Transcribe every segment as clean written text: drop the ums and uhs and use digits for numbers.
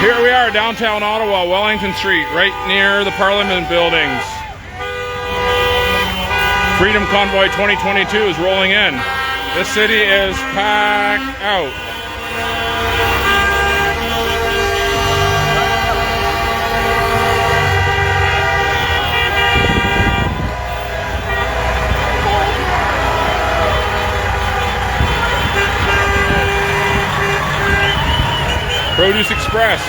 Here we are, downtown Ottawa, Wellington Street, right near the Parliament buildings. Freedom Convoy 2022 is rolling in. This city is packed out. Produce Express.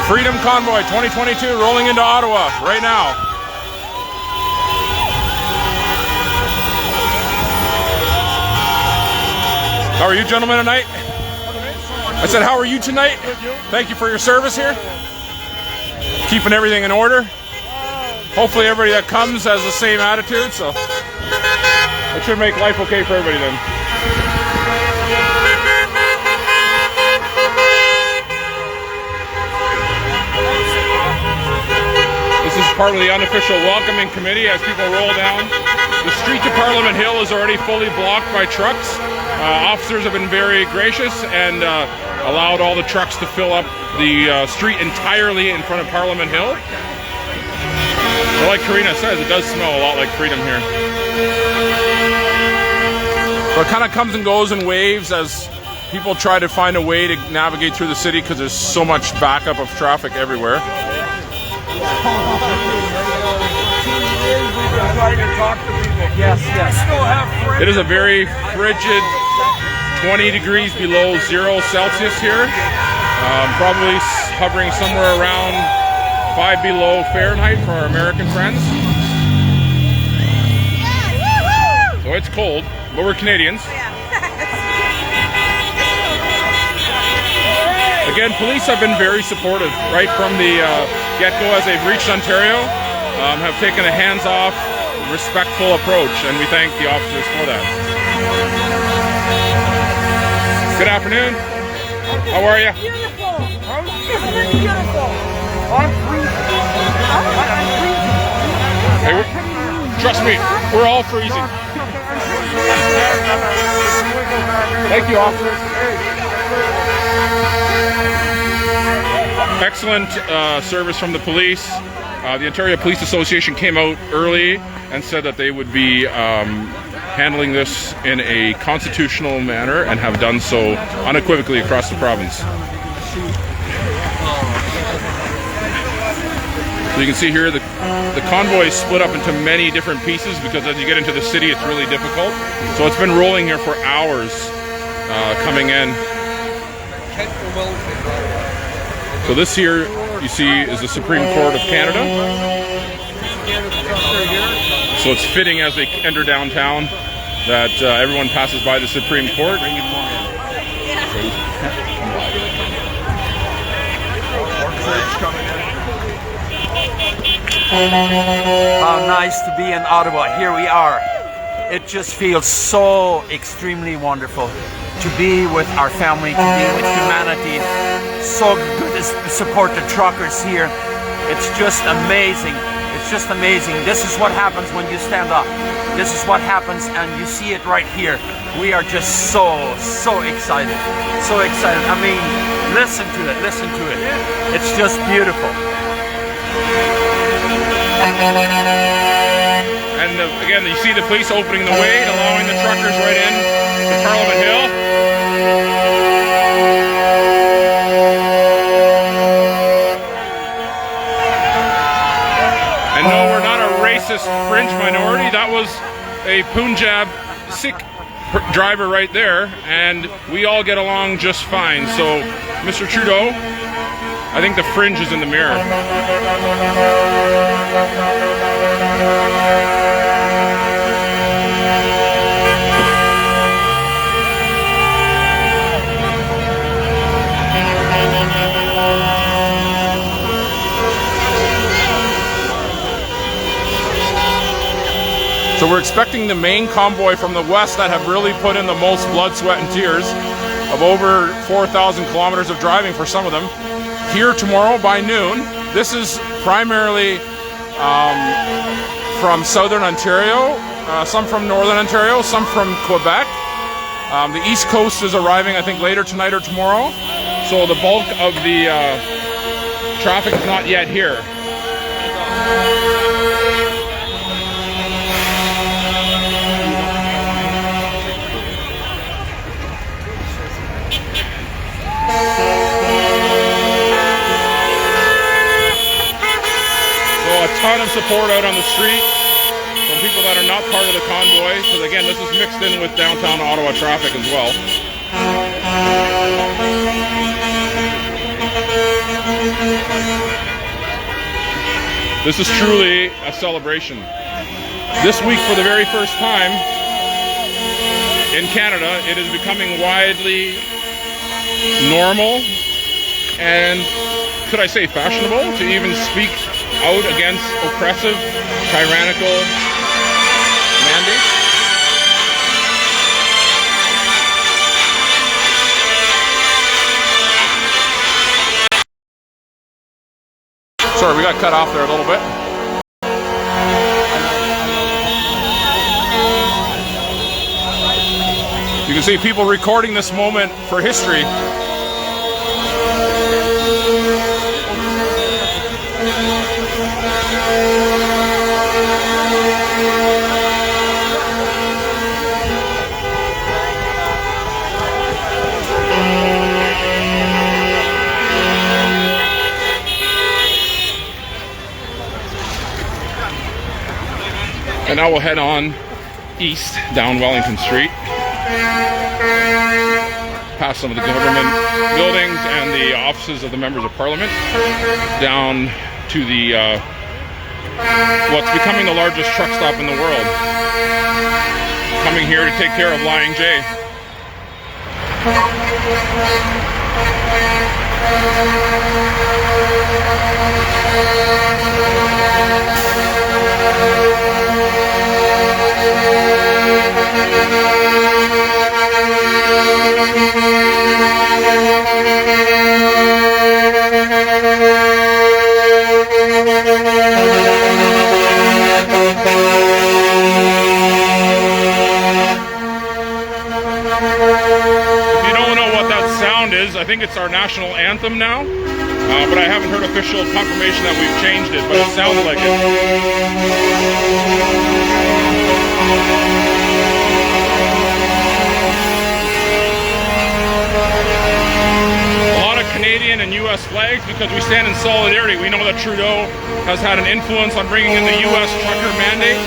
Freedom Convoy 2022 rolling into Ottawa right now. How are you gentlemen tonight? I said, how are you tonight? Thank you for your service here. Keeping everything in order. Hopefully everybody that comes has the same attitude, so it should make life okay for everybody then. This is part of the unofficial welcoming committee as people roll down. The street to Parliament Hill is already fully blocked by trucks. Officers have been very gracious and allowed all the trucks to fill up the street entirely in front of Parliament Hill. But like Karina says, it does smell a lot like freedom here. So it kind of comes and goes in waves as people try to find a way to navigate through the city because there's so much backup of traffic everywhere. Yes, yes. It is a very frigid 20 degrees below 0 Celsius here. Probably hovering somewhere around 5 below Fahrenheit for our American friends. So it's cold, but we're Canadians. Again, police have been very supportive right from the get-go as they've reached Ontario. Have taken a hands-off, respectful approach, and we thank the officers for that. Good afternoon. How are you? Beautiful. Isn't it beautiful? I'm freezing. Hey, trust me, we're all freezing. Thank you, officers. Excellent service from the police. The Ontario Police Association came out early and said that they would be handling this in a constitutional manner and have done so unequivocally across the province. So you can see here the convoy is split up into many different pieces because as you get into the city it's really difficult. So it's been rolling here for hours coming in. So this here you see is the Supreme Court of Canada. So it's fitting as they enter downtown that everyone passes by the Supreme Court. How nice to be in Ottawa. Here we are. It just feels so extremely wonderful to be with our family, to be with humanity. So good to support the truckers here. It's just amazing. It's just amazing. This is what happens when you stand up. This is what happens, and you see it right here. We are just so excited. So excited. I mean, listen to it. Listen to it. It's just beautiful. And again, you see the police opening the way, allowing the truckers right in to Parliament Hill. And no, we're not a racist fringe minority. That was a Punjab Sikh driver right there, and we all get along just fine. So, Mr. Trudeau, I think the fringe is in the mirror. So we're expecting the main convoy from the west that have really put in the most blood, sweat, and tears of over 4,000 kilometers of driving for some of them. Here tomorrow by noon. This is primarily from southern Ontario, some from northern Ontario, some from Quebec. The East Coast is arriving, I think, later tonight or tomorrow. So the bulk of the traffic is not yet here. So a ton of support out on the street from people that are not part of the convoy, because again, this is mixed in with downtown Ottawa traffic as well. This is truly a celebration. This week, for the very first time in Canada, it is becoming widely normal and, could I say, fashionable to even speak out against oppressive, tyrannical mandates. Sorry, we got cut off there a little bit. You can see people recording this moment for history. And now we'll head on east down Wellington Street, past some of the government buildings and the offices of the members of Parliament, down to the what's becoming the largest truck stop in the world, coming here to take care of Lying J. I think it's our national anthem now, but I haven't heard official confirmation that we've changed it, but it sounds like it. A lot of Canadian and U.S. flags because we stand in solidarity. We know that Trudeau has had an influence on bringing in the U.S. trucker mandate.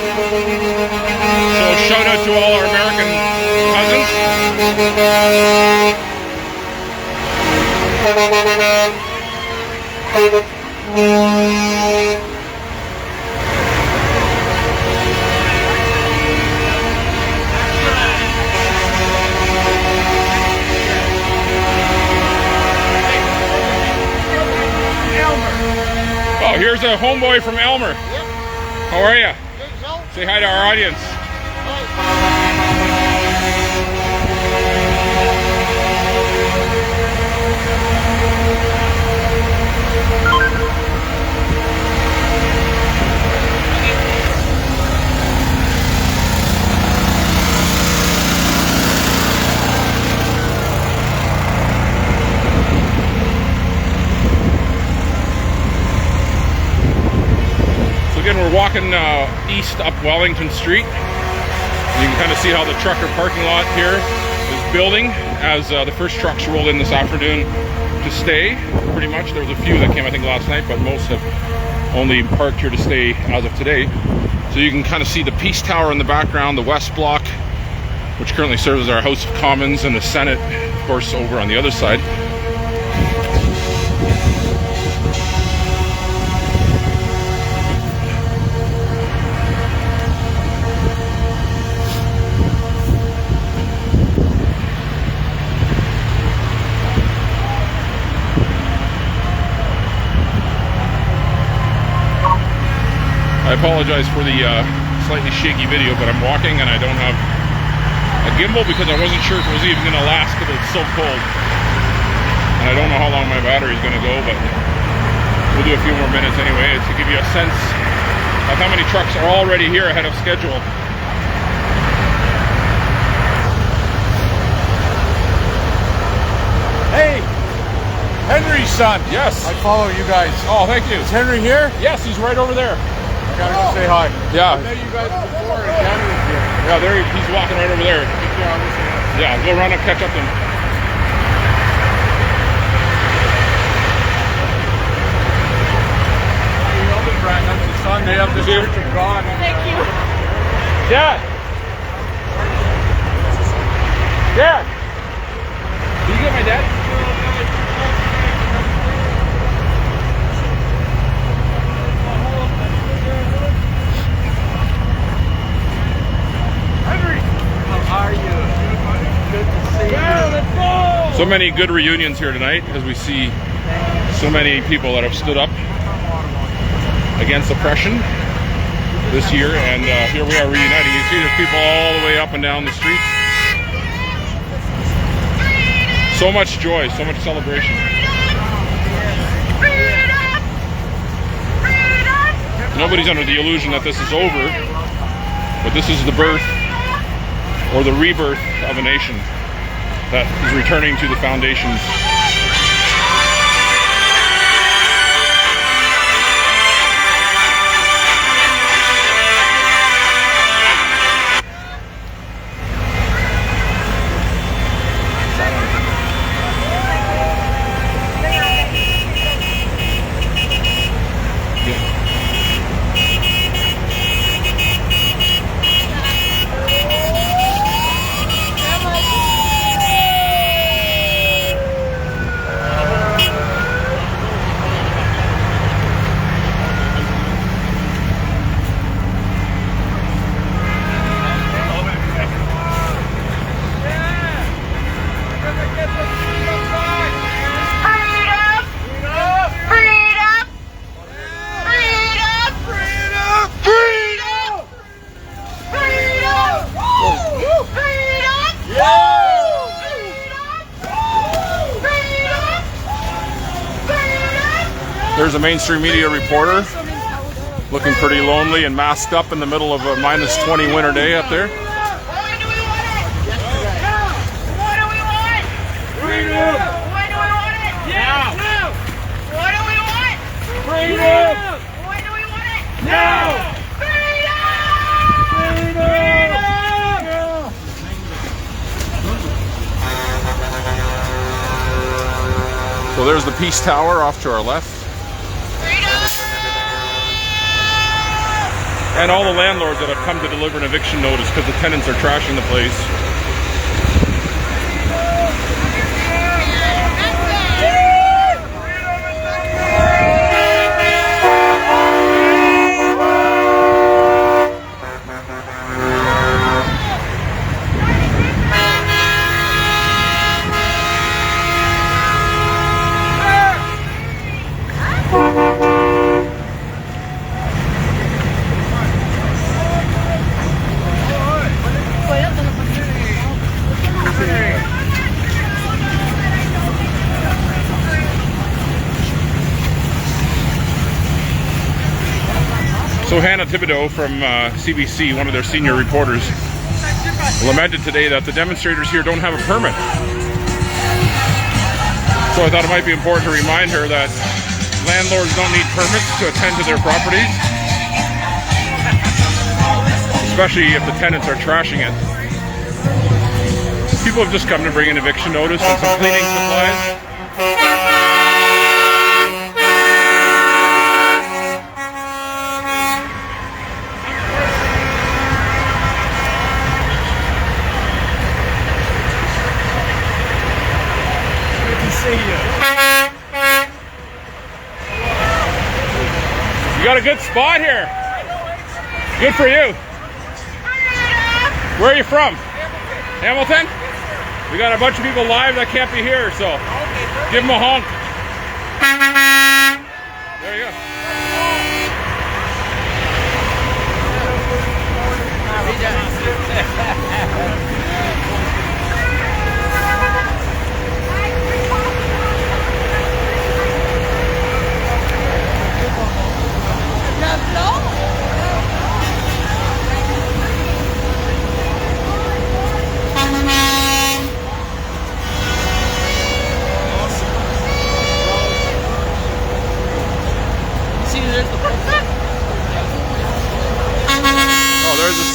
So shout out to all our American cousins. Oh, here's a homeboy from Elmer. Yep. How are you? Good, so? Say hi to our audience. We're walking east up Wellington Street. You can kind of see how the trucker parking lot here is building as the first trucks rolled in this afternoon to stay, pretty much. There was a few that came, I think, last night, but most have only parked here to stay as of today. So you can kind of see the Peace Tower in the background, the West Block, which currently serves as our House of Commons, and the Senate, of course, over on the other side. I apologize for the slightly shaky video, but I'm walking and I don't have a gimbal because I wasn't sure if it was even going to last because it's so cold. And I don't know how long my battery is going to go, but we'll do a few more minutes anyway to give you a sense of how many trucks are already here ahead of schedule. Hey, Henry's son. Yes. I follow you guys. Oh, thank you. Is Henry here? Yes, he's right over there. I gotta go say hi. Yeah. I met you guys before in Canada's here. Yeah, there he's walking right over there. Yeah, go run and catch up to him. Hildebrandt, that's the son. They have the Church of God. Thank you. Dad! Dad! Did you get my dad? Henry! How are you? Good to see you. So many good reunions here tonight as we see so many people that have stood up against oppression this year, and here we are reuniting. You see there's people all the way up and down the streets. So much joy, so much celebration. Nobody's under the illusion that this is over, but this is the birth or the rebirth of a nation that is returning to the foundations. There's a mainstream media reporter looking pretty lonely and masked up in the middle of a -20 winter day up there. When do we want it? Now. What do we want? Freedom. When do we want it? Now. What do we want? Freedom. When do we want it? Now. So there's the Peace Tower off to our left. And all the landlords that have come to deliver an eviction notice because the tenants are trashing the place. So Hannah Thibodeau from CBC, one of their senior reporters, lamented today that the demonstrators here don't have a permit. So I thought it might be important to remind her that landlords don't need permits to attend to their properties, especially if the tenants are trashing it. People have just come to bring an eviction notice and some cleaning supplies. You got a good spot here. Good for you. Where are you from? Hamilton? We got a bunch of people live that can't be here, so give them a honk. There you go.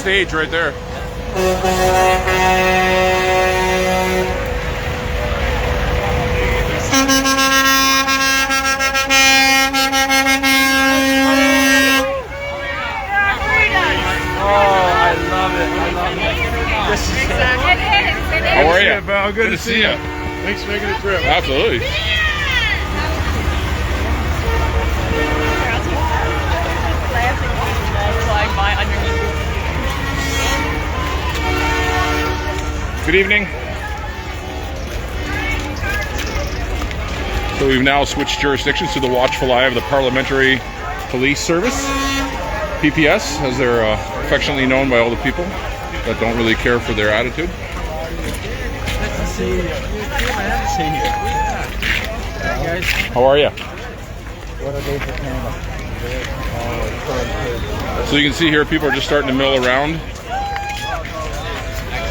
stage right there. How are you? Pal? Good to see you. Thanks for making the trip. Absolutely. Good evening. So we've now switched jurisdictions to the watchful eye of the Parliamentary Police Service, PPS, as they're affectionately known by all the people that don't really care for their attitude. How are you? So you can see here people are just starting to mill around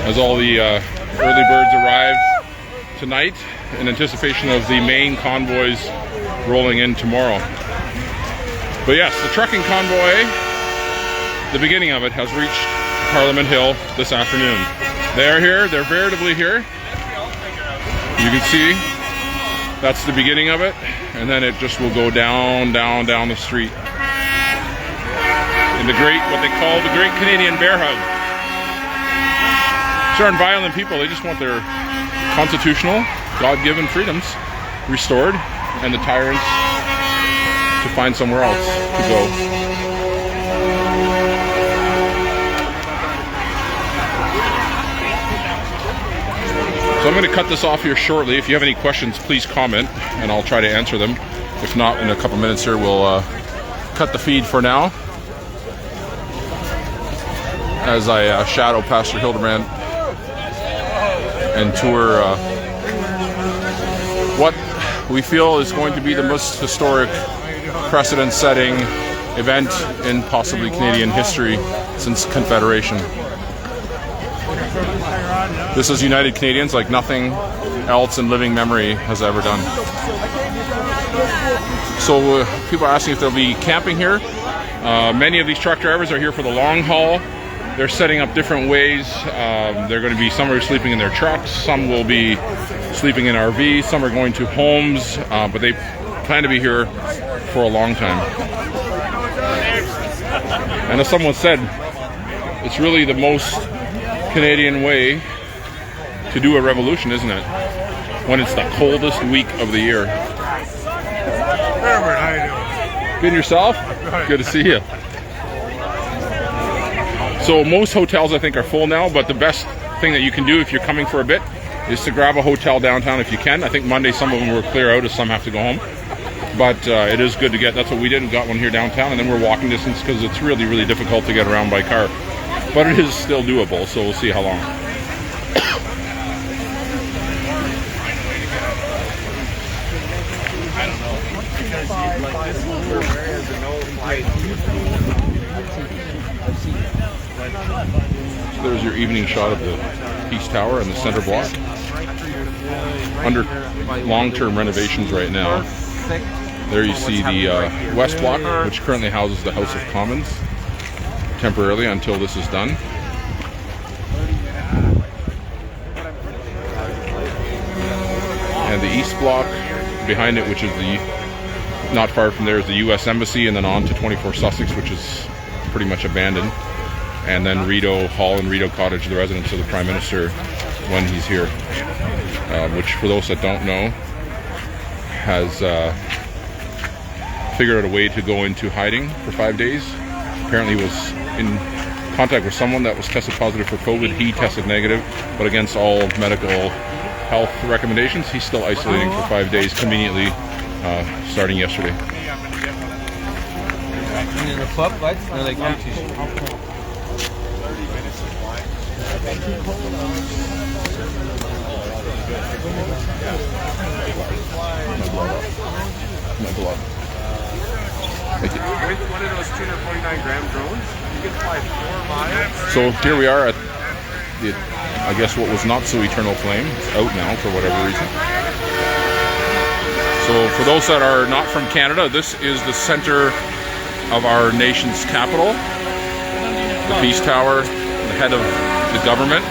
as all the early birds arrive tonight in anticipation of the main convoys rolling in tomorrow. But yes, the trucking convoy, the beginning of it, has reached Parliament Hill this afternoon. They're here, they're veritably here. You can see that's the beginning of it, and then it just will go down the street in the great, what they call the Great Canadian Bear Hug. These aren't violent people, they just want their constitutional, God-given freedoms restored, and the tyrants to find somewhere else to go. So I'm going to cut this off here shortly. If you have any questions, please comment, and I'll try to answer them. If not, in a couple minutes here, we'll cut the feed for now, as I shadow Pastor Hildebrandt and tour what we feel is going to be the most historic, precedent-setting event in possibly Canadian history since Confederation. This has united Canadians like nothing else in living memory has ever done. So people are asking if there'll be camping here. Many of these truck drivers are here for the long haul. They're setting up different ways. They're going to be, some are sleeping in their trucks, some will be sleeping in RVs, some are going to homes, but they plan to be here for a long time. And as someone said, it's really the most Canadian way to do a revolution, isn't it? When it's the coldest week of the year. Herbert, how you doing? Good, and yourself? Good to see you. So most hotels, I think, are full now, but the best thing that you can do if you're coming for a bit is to grab a hotel downtown if you can. I think Monday some of them will clear out as some have to go home. But it is good to get, that's what we did, we got one here downtown, and then we're walking distance because it's really, really difficult to get around by car. But it is still doable, so we'll see how long. So there's your evening shot of the Peace Tower and the center block. Under long-term renovations right now. There you see the West Block, which currently houses the House of Commons, temporarily until this is done. And the East Block behind it, which is the, not far from there, is the U.S. Embassy, and then on to 24 Sussex, which is pretty much abandoned. And then Rideau Hall and Rideau Cottage, the residence of the Prime Minister when he's here. Which, for those that don't know, has figured out a way to go into hiding for 5 days. Apparently was in contact with someone that was tested positive for COVID. He tested negative, but against all medical health recommendations, he's still isolating for 5 days, conveniently starting yesterday. In the club, right? No, like Thank you. With one of those 249-gram drones, you can fly 4 miles. So here we are at the, I guess what was not so eternal flame. It's out now for whatever reason. So for those that are not from Canada, this is the center of our nation's capital. The Peace Tower, head of the government.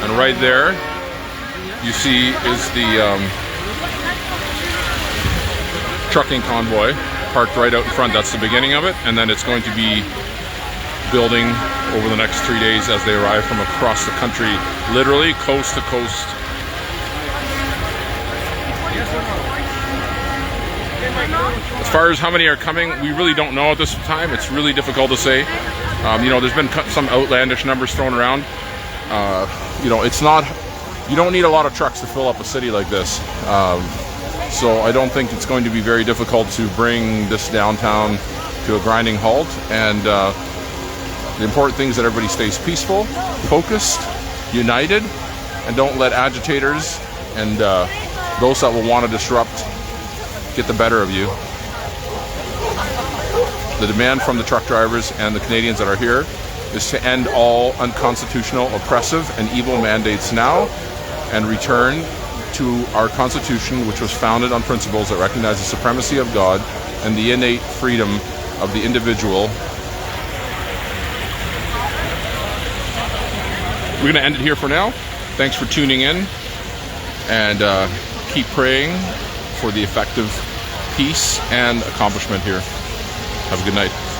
And right there, you see, is the trucking convoy parked right out in front. That's the beginning of it, and then it's going to be building over the next 3 days as they arrive from across the country, literally coast to coast. As far as how many are coming, we really don't know at this time. It's really difficult to say. You know, there's been some outlandish numbers thrown around. You know, it's not, you don't need a lot of trucks to fill up a city like this. So I don't think it's going to be very difficult to bring this downtown to a grinding halt. And the important thing is that everybody stays peaceful, focused, united, and don't let agitators and those that will want to disrupt get the better of you. The demand from the truck drivers and the Canadians that are here is to end all unconstitutional, oppressive, and evil mandates now and return to our Constitution, which was founded on principles that recognize the supremacy of God and the innate freedom of the individual. We're going to end it here for now. Thanks for tuning in, and keep praying for the effective peace and accomplishment here. Have a good night.